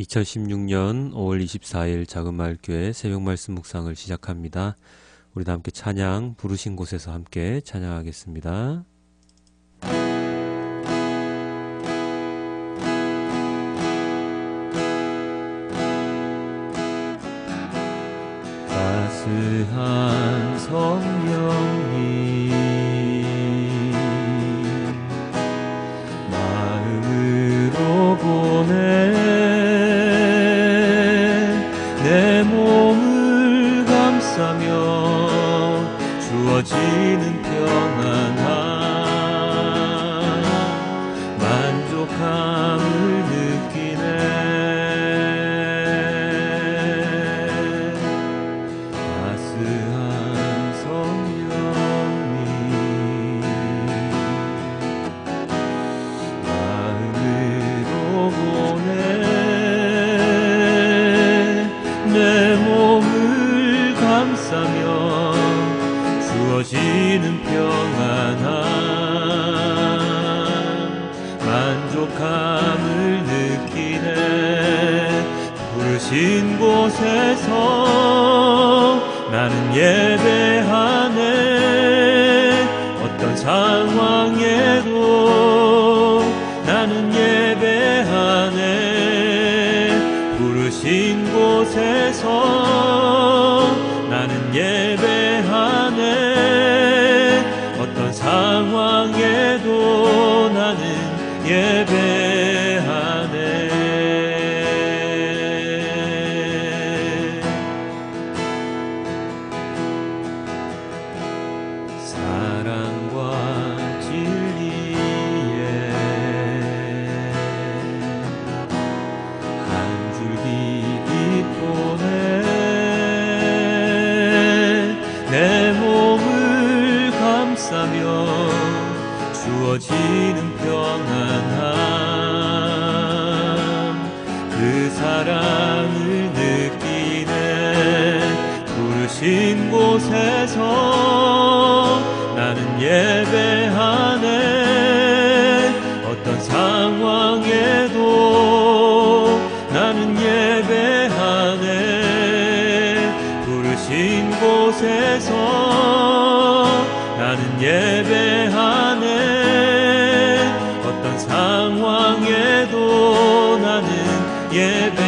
2016년 5월 24일 작은마을교회 새벽말씀 묵상을 시작합니다. 우리 다 함께 찬양 부르신 곳에서 함께 찬양하겠습니다. 따스한 성령님 마음으로 보내 내 몸을 감싸며 주어지는 평안함 만족함을 느끼네. 따스한 성령님 마음으로 보내 내 몸을 감싸며 주어지는 평안함 만족함을 느끼네. 부르신 곳에서 나는 예배하네. 어떤 상황에도 나는 예배하네. 부르신 곳에서 나는 예배하네. 어떤 상황에도 나는 예배하네. 사랑과 진리에 한 줄기 빛보내 내 몸을 감싸며 주어지는 평안함 그 사랑을 느끼네. 부르신 곳에서 나는 예배하네. 어떤 상황에도 나는 예배하네. 부르신 곳에서 나는 예배하네. 어떤 상황에도 나는 예배하네.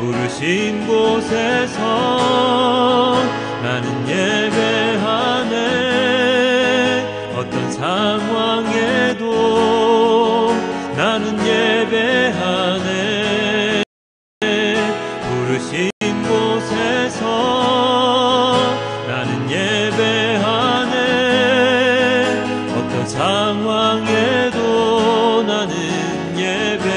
부르신 곳에서 나는 예배하네. 어떤 상황에도 나는 예배하네. 부르신 곳에서 나는 예배하네. 어떤 상황에도 나는 예배하네.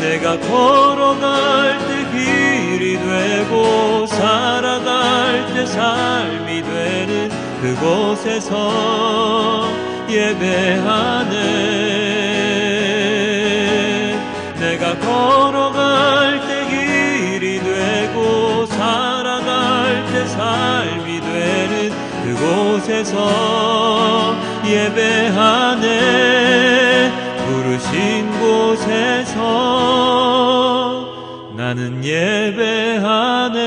내가 걸어갈 때 길이 되고 살아갈 때 삶이 되는 그곳에서 예배하네. 내가 걸어갈 때 길이 되고 살아갈 때 삶이 되는 그곳에서 예배하네. 부르신 곳에서 나는 예배하네.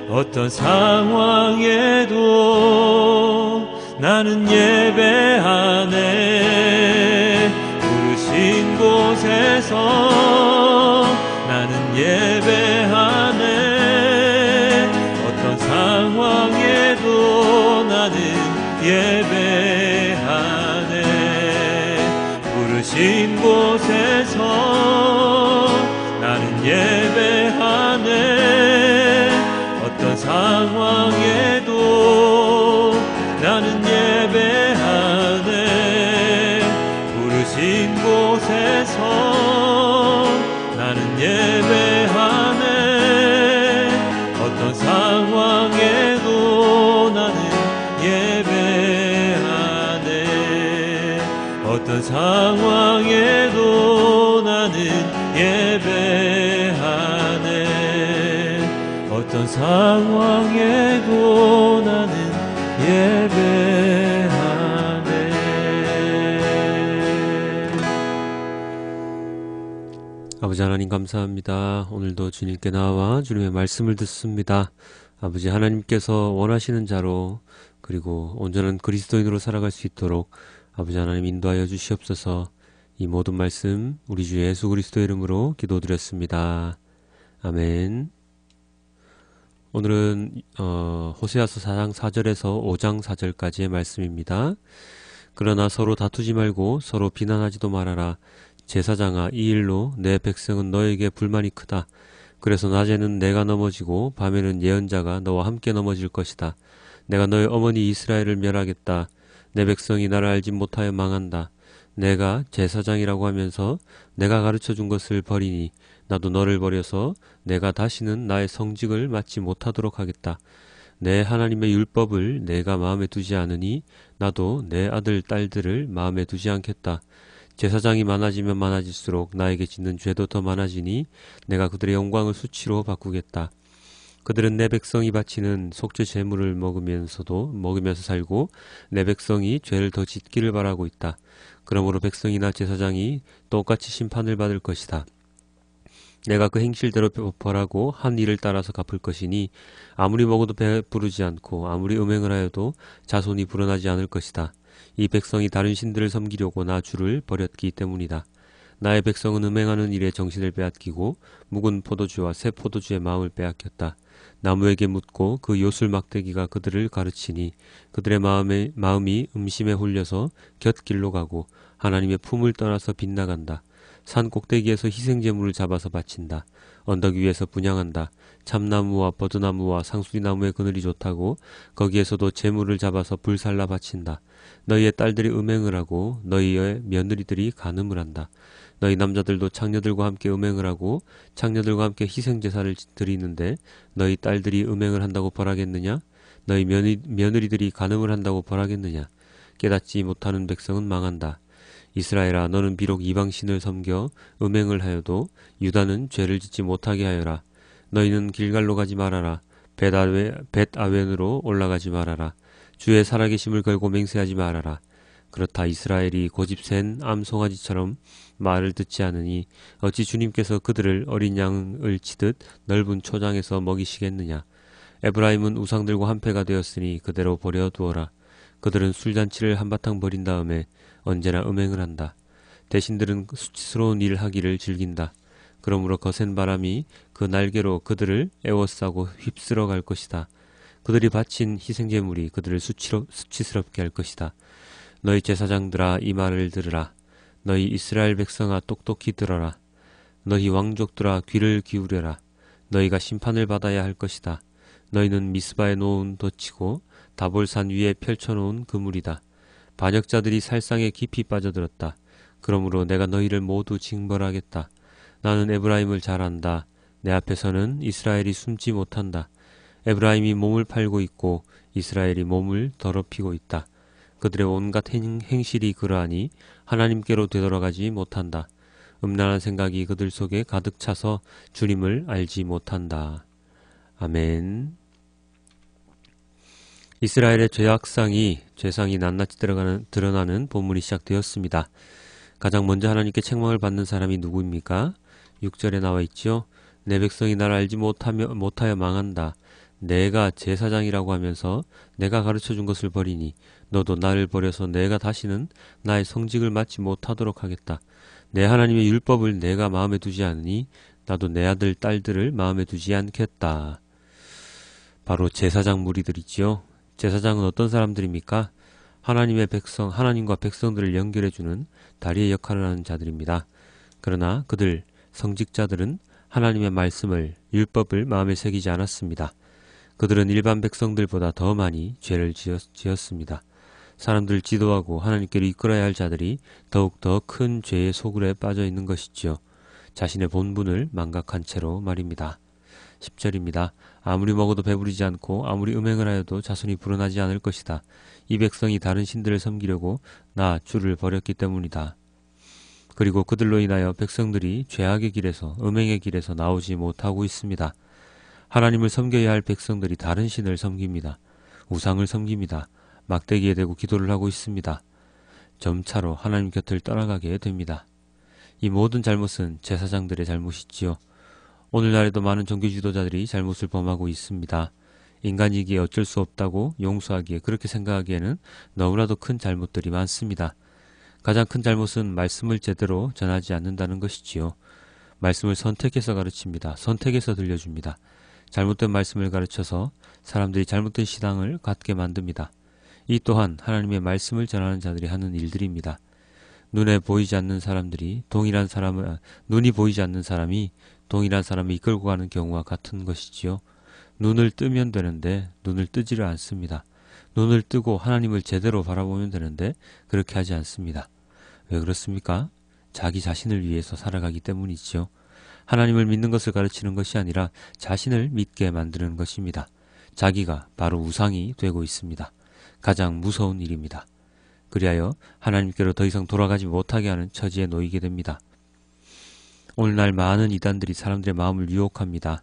어떤 상황에도 나는 예배하네. 부르신 곳에서 나는 예배하네. 어떤 상황에도 나는 예배하네. 부르신 곳에서 나는 예배하네. 어떤 상황에도 나는 예배하네. 부르신 곳에서 나는 예배하네. 어떤 상황에도 나는 예배하네. 어떤 상황에도 나는 예배하네. 어떤 상황에도 나는 예배하네. 아버지 하나님 감사합니다. 오늘도 주님께 나와 주님의 말씀을 듣습니다. 아버지 하나님께서 원하시는 자로 그리고 온전한 그리스도인으로 살아갈 수 있도록 아버지 하나님 인도하여 주시옵소서. 이 모든 말씀 우리 주 예수 그리스도의 이름으로 기도드렸습니다. 아멘. 오늘은 호세아서 4장 4절에서 5장 4절까지의 말씀입니다. 그러나 서로 다투지 말고 서로 비난하지도 말아라. 제사장아, 이 일로 내 백성은 너에게 불만이 크다. 그래서 낮에는 내가 넘어지고 밤에는 예언자가 너와 함께 넘어질 것이다. 내가 너의 어머니 이스라엘을 멸하겠다. 내 백성이 나를 알지 못하여 망한다. 내가 제사장이라고 하면서 내가 가르쳐준 것을 버리니 나도 너를 버려서 내가 다시는 나의 성직을 맡지 못하도록 하겠다. 내 하나님의 율법을 내가 마음에 두지 않으니 나도 내 아들 딸들을 마음에 두지 않겠다. 제사장이 많아지면 많아질수록 나에게 짓는 죄도 더 많아지니 내가 그들의 영광을 수치로 바꾸겠다. 그들은 내 백성이 바치는 속죄 제물을 먹으면서 살고 내 백성이 죄를 더 짓기를 바라고 있다. 그러므로 백성이나 제사장이 똑같이 심판을 받을 것이다. 내가 그 행실대로 벌하고 한 일을 따라서 갚을 것이니 아무리 먹어도 배부르지 않고 아무리 음행을 하여도 자손이 불어나지 않을 것이다. 이 백성이 다른 신들을 섬기려고 나 주를 버렸기 때문이다. 나의 백성은 음행하는 일에 정신을 빼앗기고 묵은 포도주와 새 포도주의 마음을 빼앗겼다. 나무에게 묻고 그 요술 막대기가 그들을 가르치니 그들의 마음이 음심에 홀려서 곁길로 가고 하나님의 품을 떠나서 빗나간다. 산 꼭대기에서 희생제물을 잡아서 바친다. 언덕 위에서 분향한다. 참나무와 버드나무와 상수리나무의 그늘이 좋다고 거기에서도 제물을 잡아서 불살라 바친다. 너희의 딸들이 음행을 하고 너희의 며느리들이 간음을 한다. 너희 남자들도 창녀들과 함께 음행을 하고 창녀들과 함께 희생제사를 드리는데 너희 딸들이 음행을 한다고 벌하겠느냐? 너희 며느리들이 간음을 한다고 벌하겠느냐? 깨닫지 못하는 백성은 망한다. 이스라엘아, 너는 비록 이방신을 섬겨 음행을 하여도 유다는 죄를 짓지 못하게 하여라. 너희는 길갈로 가지 말아라. 벳아웬으로 올라가지 말아라. 주의 살아계심을 걸고 맹세하지 말아라. 그렇다 이스라엘이 고집센 암송아지처럼 말을 듣지 않으니 어찌 주님께서 그들을 어린 양을 치듯 넓은 초장에서 먹이시겠느냐. 에브라임은 우상들과 한패가 되었으니 그대로 버려두어라. 그들은 술잔치를 한바탕 벌인 다음에 언제나 음행을 한다. 대신들은 수치스러운 일을 하기를 즐긴다. 그러므로 거센 바람이 그 날개로 그들을 에워싸고 휩쓸어 갈 것이다. 그들이 바친 희생제물이 그들을 수치스럽게 할 것이다. 너희 제사장들아, 이 말을 들으라. 너희 이스라엘 백성아, 똑똑히 들어라. 너희 왕족들아, 귀를 기울여라. 너희가 심판을 받아야 할 것이다. 너희는 미스바에 놓은 덫이고 다볼산 위에 펼쳐놓은 그물이다. 반역자들이 살상에 깊이 빠져들었다. 그러므로 내가 너희를 모두 징벌하겠다. 나는 에브라임을 잘 안다. 내 앞에서는 이스라엘이 숨지 못한다. 에브라임이 몸을 팔고 있고 이스라엘이 몸을 더럽히고 있다. 그들의 온갖 행실이 그러하니 하나님께로 되돌아가지 못한다. 음란한 생각이 그들 속에 가득 차서 주님을 알지 못한다. 아멘. 이스라엘의 죄상이 낱낱이 드러나는 본문이 시작되었습니다. 가장 먼저 하나님께 책망을 받는 사람이 누구입니까? 6절에 나와 있죠. 내 백성이 나를 알지 못하여 망한다. 내가 제사장이라고 하면서 내가 가르쳐준 것을 버리니 너도 나를 버려서 내가 다시는 나의 성직을 맡지 못하도록 하겠다. 내 하나님의 율법을 내가 마음에 두지 않으니 나도 내 아들 딸들을 마음에 두지 않겠다. 바로 제사장 무리들이지요. 제사장은 어떤 사람들입니까? 하나님과 백성들을 연결해주는 다리의 역할을 하는 자들입니다. 그러나 그들, 성직자들은 하나님의 말씀을, 율법을 마음에 새기지 않았습니다. 그들은 일반 백성들보다 더 많이 죄를 지었습니다. 사람들을 지도하고 하나님께로 이끌어야 할 자들이 더욱 더 큰 죄의 소굴에 빠져 있는 것이지요. 자신의 본분을 망각한 채로 말입니다. 10절입니다. 아무리 먹어도 배부르지 않고 아무리 음행을 하여도 자손이 불어나지 않을 것이다. 이 백성이 다른 신들을 섬기려고 나 주를 버렸기 때문이다. 그리고 그들로 인하여 백성들이 죄악의 길에서 음행의 길에서 나오지 못하고 있습니다. 하나님을 섬겨야 할 백성들이 다른 신을 섬깁니다. 우상을 섬깁니다. 막대기에 대고 기도를 하고 있습니다. 점차로 하나님 곁을 떠나가게 됩니다. 이 모든 잘못은 제사장들의 잘못이지요. 오늘날에도 많은 종교 지도자들이 잘못을 범하고 있습니다. 인간이기에 어쩔 수 없다고 용서하기에 그렇게 생각하기에는 너무나도 큰 잘못들이 많습니다. 가장 큰 잘못은 말씀을 제대로 전하지 않는다는 것이지요. 말씀을 선택해서 가르칩니다. 선택해서 들려줍니다. 잘못된 말씀을 가르쳐서 사람들이 잘못된 신앙을 갖게 만듭니다. 이 또한 하나님의 말씀을 전하는 자들이 하는 일들입니다. 눈이 보이지 않는 사람이 동일한 사람을 이끌고 가는 경우와 같은 것이지요. 눈을 뜨면 되는데 눈을 뜨지를 않습니다. 눈을 뜨고 하나님을 제대로 바라보면 되는데 그렇게 하지 않습니다. 왜 그렇습니까? 자기 자신을 위해서 살아가기 때문이지요. 하나님을 믿는 것을 가르치는 것이 아니라 자신을 믿게 만드는 것입니다. 자기가 바로 우상이 되고 있습니다. 가장 무서운 일입니다. 그리하여 하나님께로 더 이상 돌아가지 못하게 하는 처지에 놓이게 됩니다. 오늘날 많은 이단들이 사람들의 마음을 유혹합니다.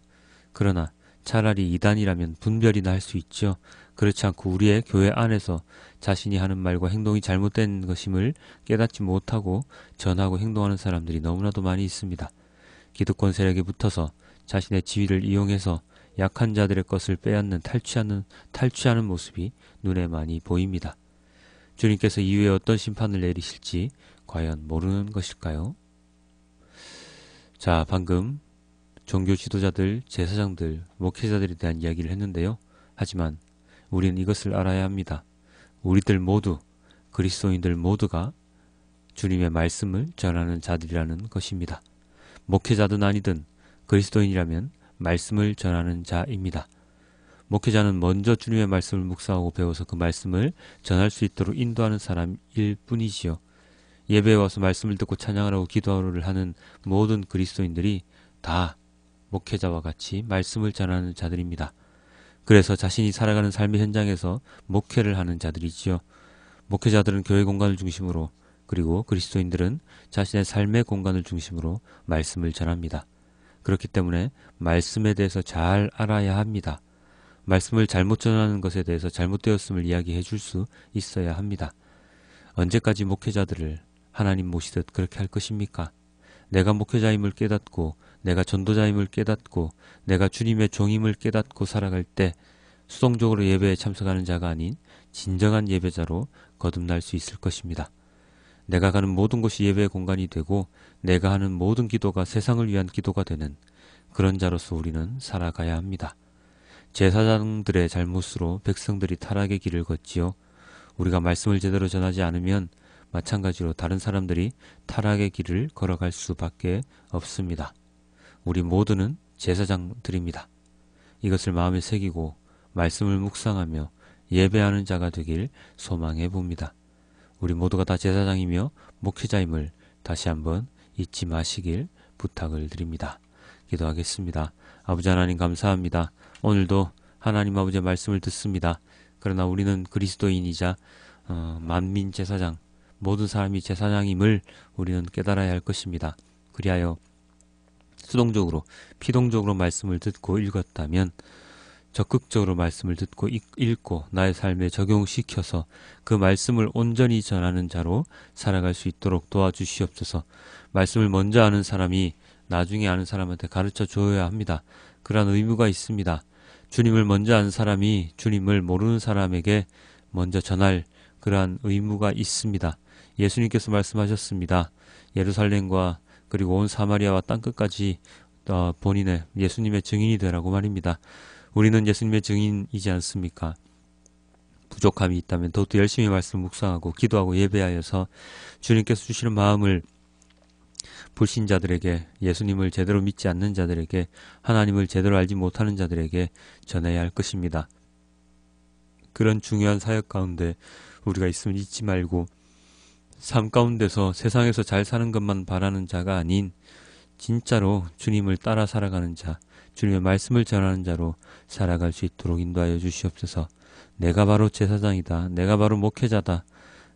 그러나 차라리 이단이라면 분별이나 할 수 있죠. 그렇지 않고 우리의 교회 안에서 자신이 하는 말과 행동이 잘못된 것임을 깨닫지 못하고 전하고 행동하는 사람들이 너무나도 많이 있습니다. 기득권 세력에 붙어서 자신의 지위를 이용해서 약한 자들의 것을 빼앗는 탈취하는 모습이 눈에 많이 보입니다. 주님께서 이후에 어떤 심판을 내리실지 과연 모르는 것일까요? 자, 방금 종교 지도자들, 제사장들, 목회자들에 대한 이야기를 했는데요. 하지만 우리는 이것을 알아야 합니다. 우리들 모두, 그리스도인들 모두가 주님의 말씀을 전하는 자들이라는 것입니다. 목회자든 아니든 그리스도인이라면 말씀을 전하는 자입니다. 목회자는 먼저 주님의 말씀을 묵상하고 배워서 그 말씀을 전할 수 있도록 인도하는 사람일 뿐이지요. 예배에 와서 말씀을 듣고 찬양하라고 기도를 하는 모든 그리스도인들이 다 목회자와 같이 말씀을 전하는 자들입니다. 그래서 자신이 살아가는 삶의 현장에서 목회를 하는 자들이지요. 목회자들은 교회 공간을 중심으로, 그리고 그리스도인들은 자신의 삶의 공간을 중심으로 말씀을 전합니다. 그렇기 때문에 말씀에 대해서 잘 알아야 합니다. 말씀을 잘못 전하는 것에 대해서 잘못되었음을 이야기해 줄 수 있어야 합니다. 언제까지 목회자들을 하나님 모시듯 그렇게 할 것입니까? 내가 목회자임을 깨닫고, 내가 전도자임을 깨닫고, 내가 주님의 종임을 깨닫고 살아갈 때 수동적으로 예배에 참석하는 자가 아닌 진정한 예배자로 거듭날 수 있을 것입니다. 내가 가는 모든 곳이 예배의 공간이 되고 내가 하는 모든 기도가 세상을 위한 기도가 되는 그런 자로서 우리는 살아가야 합니다. 제사장들의 잘못으로 백성들이 타락의 길을 걷지요. 우리가 말씀을 제대로 전하지 않으면 마찬가지로 다른 사람들이 타락의 길을 걸어갈 수밖에 없습니다. 우리 모두는 제사장들입니다. 이것을 마음에 새기고 말씀을 묵상하며 예배하는 자가 되길 소망해 봅니다. 우리 모두가 다 제사장이며 목회자임을 다시 한번 잊지 마시길 부탁을 드립니다. 기도하겠습니다. 아버지 하나님 감사합니다. 오늘도 하나님 아버지의 말씀을 듣습니다. 그러나 우리는 그리스도인이자 만민 제사장, 모든 사람이 제사장임을 우리는 깨달아야 할 것입니다. 그리하여 수동적으로, 피동적으로 말씀을 듣고 읽었다면 적극적으로 말씀을 듣고 읽고 나의 삶에 적용시켜서 그 말씀을 온전히 전하는 자로 살아갈 수 있도록 도와주시옵소서. 말씀을 먼저 아는 사람이 나중에 아는 사람한테 가르쳐 줘야 합니다. 그러한 의무가 있습니다. 주님을 먼저 아는 사람이 주님을 모르는 사람에게 먼저 전할 그러한 의무가 있습니다. 예수님께서 말씀하셨습니다. 예루살렘과 그리고 온 사마리아와 땅끝까지 본인의 예수님의 증인이 되라고 말입니다. 우리는 예수님의 증인이지 않습니까? 부족함이 있다면 더욱더 열심히 말씀 묵상하고 기도하고 예배하여서 주님께서 주시는 마음을 불신자들에게, 예수님을 제대로 믿지 않는 자들에게, 하나님을 제대로 알지 못하는 자들에게 전해야 할 것입니다. 그런 중요한 사역 가운데 우리가 있음을 잊지 말고 삶 가운데서 세상에서 잘 사는 것만 바라는 자가 아닌 진짜로 주님을 따라 살아가는 자, 주님의 말씀을 전하는 자로 살아갈 수 있도록 인도하여 주시옵소서. 내가 바로 제사장이다. 내가 바로 목회자다.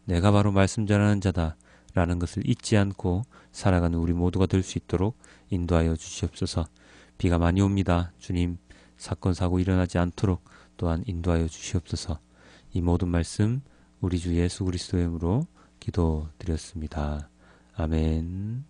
내가 바로 말씀 전하는 자다. 라는 것을 잊지 않고 살아가는 우리 모두가 될 수 있도록 인도하여 주시옵소서. 비가 많이 옵니다. 주님, 사건 사고 일어나지 않도록 또한 인도하여 주시옵소서. 이 모든 말씀 우리 주 예수 그리스도의 이름으로 기도드렸습니다. 아멘.